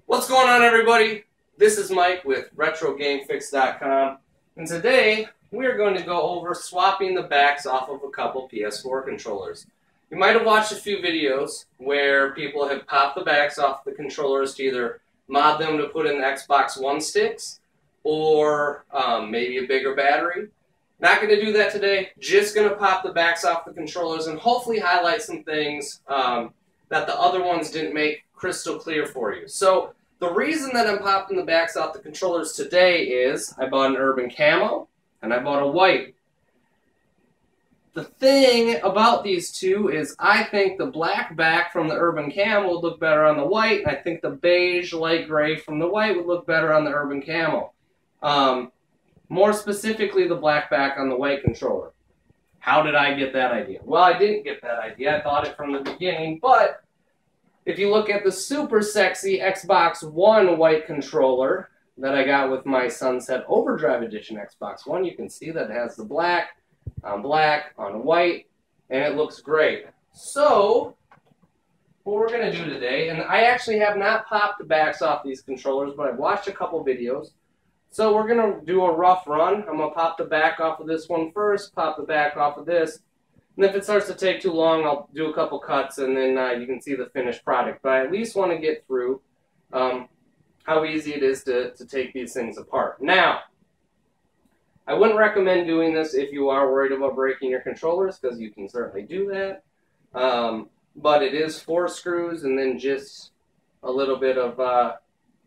What's going on, everybody? This is Mike with GamingReset.com, and today we're going to go over swapping the backs off of a couple PS4 controllers. You might have watched a few videos where people have popped the backs off the controllers to either mod them to put in the Xbox One sticks or maybe a bigger battery. Not going to do that today, just going to pop the backs off the controllers and hopefully highlight some things that the other ones didn't make crystal clear for you. So the reason that I'm popping the backs off the controllers today is I bought an urban camo and I bought a white. The thing about these two is I think the black back from the urban camo would look better on the white, and I think the beige light gray from the white would look better on the urban camo. More specifically, the black back on the white controller. How did I get that idea? Well, I didn't get that idea. I thought it from the beginning, but if you look at the super sexy Xbox One white controller that I got with my Sunset Overdrive Edition Xbox One, you can see that it has the black on white, and it looks great. So, what we're going to do today, and I actually have not popped the backs off these controllers, but I've watched a couple videos. So we're going to do a rough run. I'm going to pop the back off of this one first, pop the back off of this, and if it starts to take too long, I'll do a couple cuts, and then you can see the finished product. But I at least want to get through how easy it is to take these things apart. Now, I wouldn't recommend doing this if you are worried about breaking your controllers, because you can certainly do that. But it is 4 screws and then just a little bit of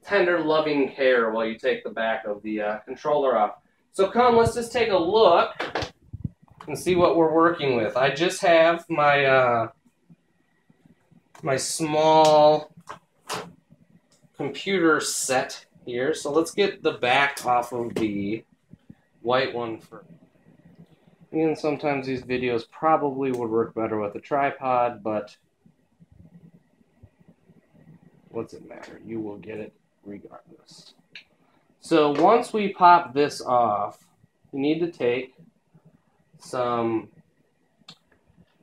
tender, loving care while you take the back of the controller off. So come, let's just take a look and see what we're working with. I just have my my small computer set here. So let's get the back off of the white one first. And sometimes these videos probably would work better with a tripod, but what's it matter? You will get it regardless. So once we pop this off, you need to take some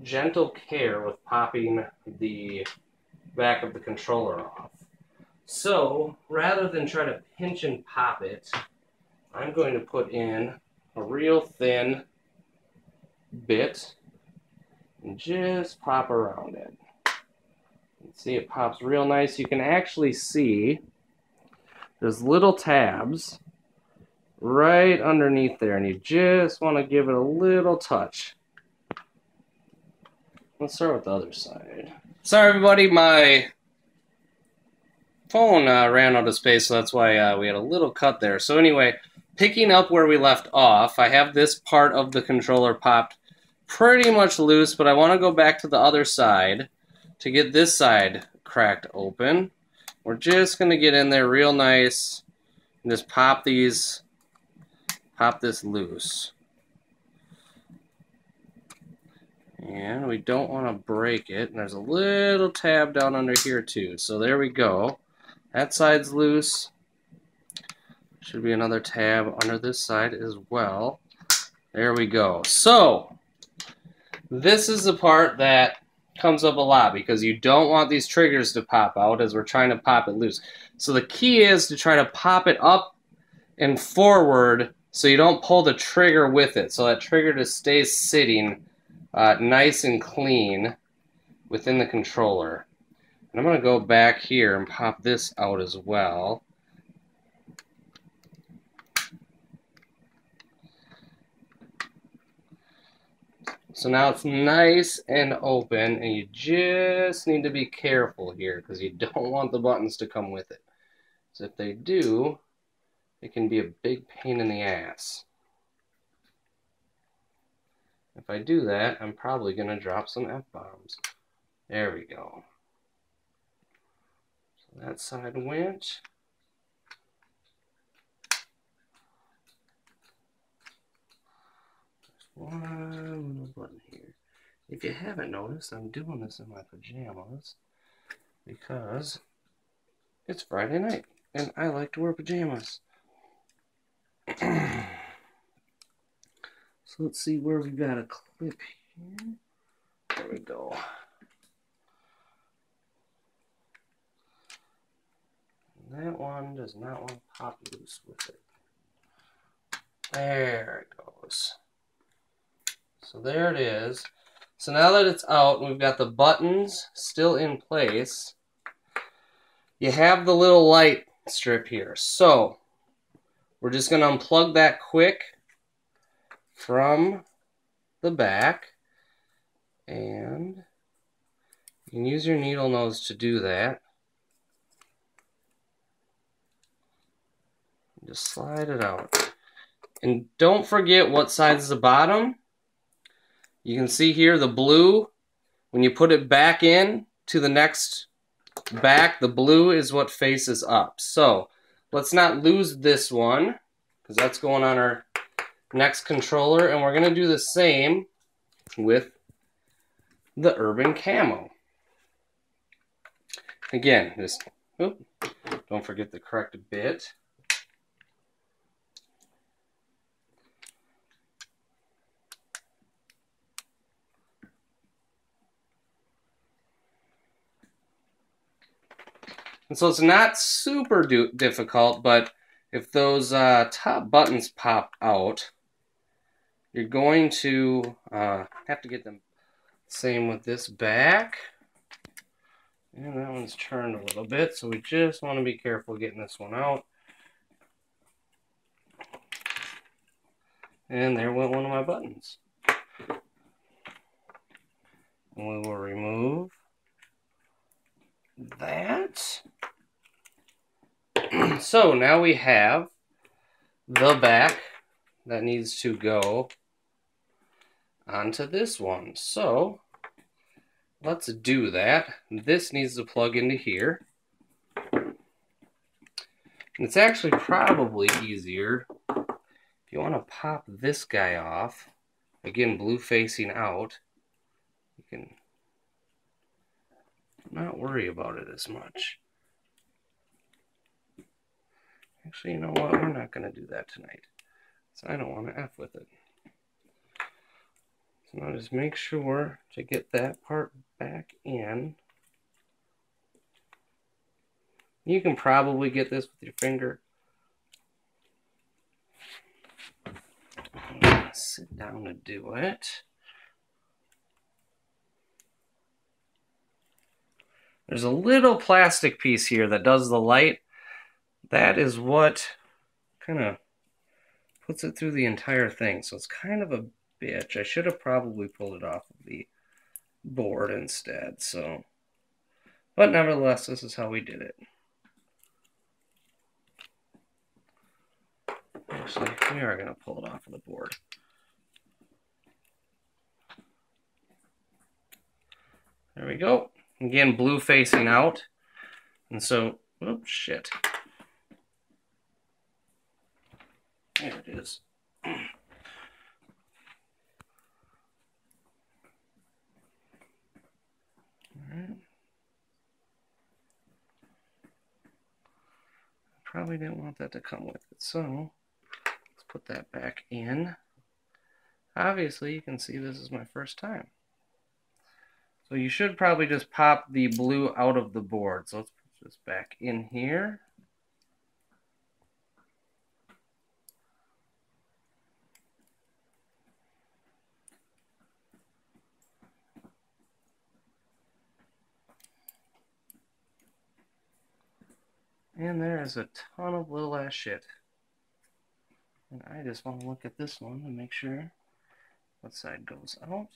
gentle care with popping the back of the controller off. So rather than try to pinch and pop it, I'm going to put in a real thin bit and just pop around it. See, it pops real nice. You can actually see there's little tabs right underneath there, and you just want to give it a little touch. Let's start with the other side. Sorry, everybody, my phone ran out of space, so that's why we had a little cut there. So anyway, picking up where we left off, I have this part of the controller popped pretty much loose, but I want to go back to the other side to get this side cracked open. We're just going to get in there real nice and just pop this loose. And we don't want to break it. And there's a little tab down under here too. So there we go. That side's loose. Should be another tab under this side as well. There we go. So this is the part that comes up a lot because you don't want these triggers to pop out as we're trying to pop it loose. So the key is to try to pop it up and forward so you don't pull the trigger with it. So that trigger just stays sitting nice and clean within the controller. And I'm going to go back here and pop this out as well. So now it's nice and open, and you just need to be careful here because you don't want the buttons to come with it. So if they do, it can be a big pain in the ass. If I do that, I'm probably going to drop some F-bombs. There we go. So that side went. One little button here. If you haven't noticed, I'm doing this in my pajamas because it's Friday night and I like to wear pajamas. So let's see where we got a clip here. There we go. That one does not want to pop loose with it. There it goes. So there it is. So now that it's out and we've got the buttons still in place, you have the little light strip here. So we're just going to unplug that quick from the back, and you can use your needle nose to do that. Just slide it out. And don't forget what side's the bottom. You can see here the blue, when you put it back in to the next back, the blue is what faces up. So let's not lose this one, because that's going on our next controller, and we're going to do the same with the Urban Camo. Again, just don't forget the correct bit. And so it's not super difficult, but if those top buttons pop out, you're going to have to get them. Same with this back. And that one's turned a little bit, so we just want to be careful getting this one out. And there went one of my buttons. And we will remove that. So now we have the back that needs to go onto this one. So let's do that. This needs to plug into here. And it's actually probably easier if you want to pop this guy off. Again, blue facing out. You can not worry about it as much. Actually, you know what? We're not going to do that tonight. So I don't want to F with it. So now just make sure to get that part back in. You can probably get this with your finger. Sit down to do it. There's a little plastic piece here that does the light. That is what kind of puts it through the entire thing. So it's kind of a bitch. I should have probably pulled it off of the board instead. So, but nevertheless, this is how we did it. Actually, we are going to pull it off of the board. There we go. Again, blue facing out. And so, oops, shit. There it is. Alright. Probably didn't want that to come with it, so let's put that back in. Obviously, you can see this is my first time. So you should probably just pop the blue out of the board. So let's put this back in here. And there is a ton of little ass shit. And I just want to look at this one and make sure what side goes out.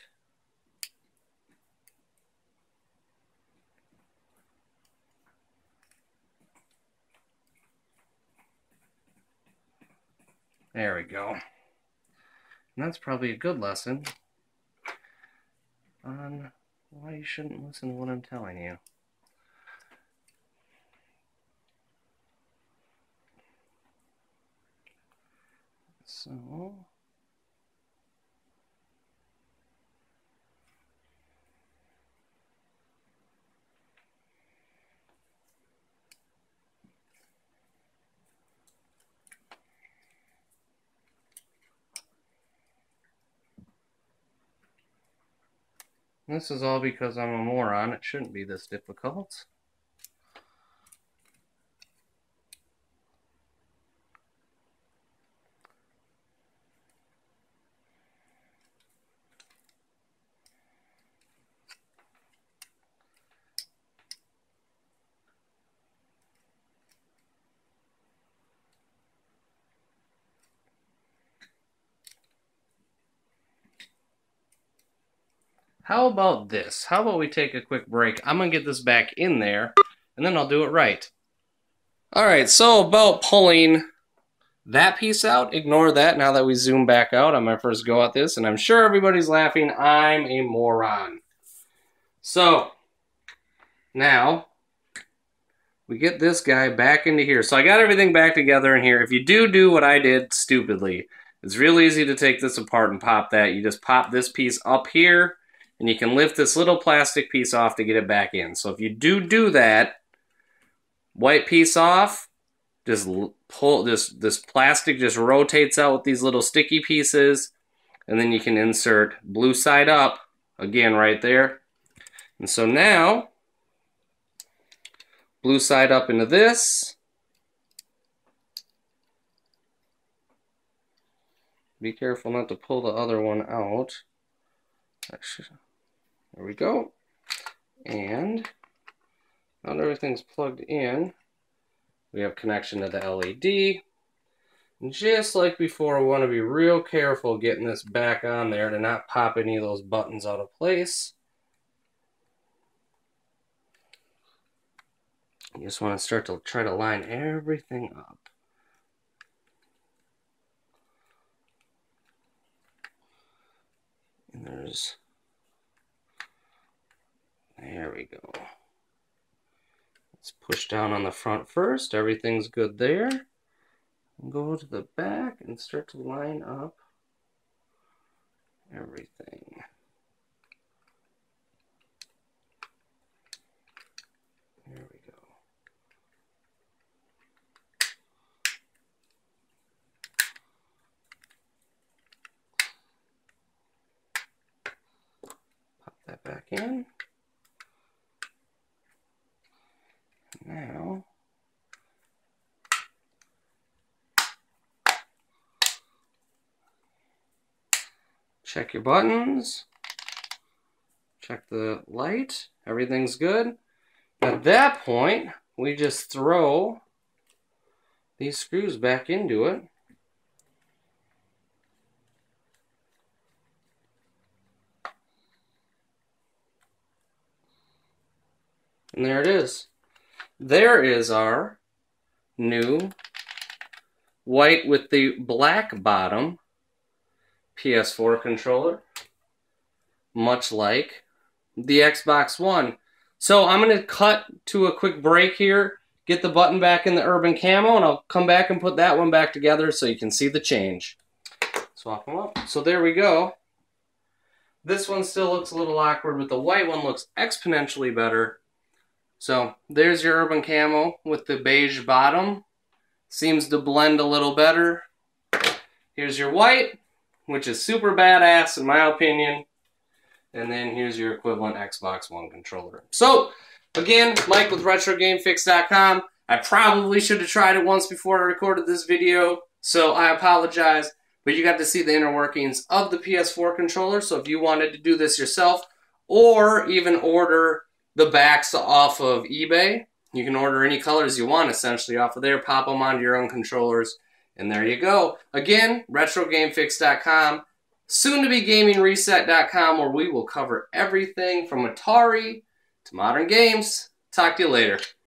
There we go. And that's probably a good lesson on why you shouldn't listen to what I'm telling you. So, this is all because I'm a moron. It shouldn't be this difficult. how about this? How about we take a quick break? I'm going to get this back in there, and then I'll do it right. Alright, so about pulling that piece out, ignore that now that we zoom back out on my first go at this, and I'm sure everybody's laughing, I'm a moron. So, now, we get this guy back into here. So I got everything back together in here. If you do what I did stupidly, it's real easy to take this apart and pop that. You just pop this piece up here, and you can lift this little plastic piece off to get it back in. So if you do that, white piece off, just pull this plastic just rotates out with these little sticky pieces, and then you can insert blue side up again right there. And so now blue side up into this. Be careful not to pull the other one out. There we go. And now that everything's plugged in, we have connection to the LED. And just like before, we want to be real careful getting this back on there to not pop any of those buttons out of place. You just want to start to try to line everything up. And there we go. Let's push down on the front first. Everything's good there. And go to the back and start to line up everything. There we go. Pop that back in. Now, check your buttons, check the light, everything's good. At that point, we just throw these screws back into it. And there it is. There is our new white with the black bottom PS4 controller, much like the Xbox One. So I'm going to cut to a quick break here, get the button back in the urban camo, and I'll come back and put that one back together so you can see the change. Swap them up. So there we go. This one still looks a little awkward, but the white one looks exponentially better. So there's your urban camo with the beige bottom. Seems to blend a little better. Here's your white, which is super badass in my opinion. And then here's your equivalent Xbox One controller. So, again, Mike with RetroGameFix.com. I probably should have tried it once before I recorded this video, so I apologize. But you got to see the inner workings of the PS4 controller, so if you wanted to do this yourself, or even order the backs off of eBay, you can order any colors you want essentially off of there, pop them onto your own controllers, and there you go. Again, RetroGameFix.com. Soon to be GamingReset.com, where we will cover everything from Atari to modern games. Talk to you later.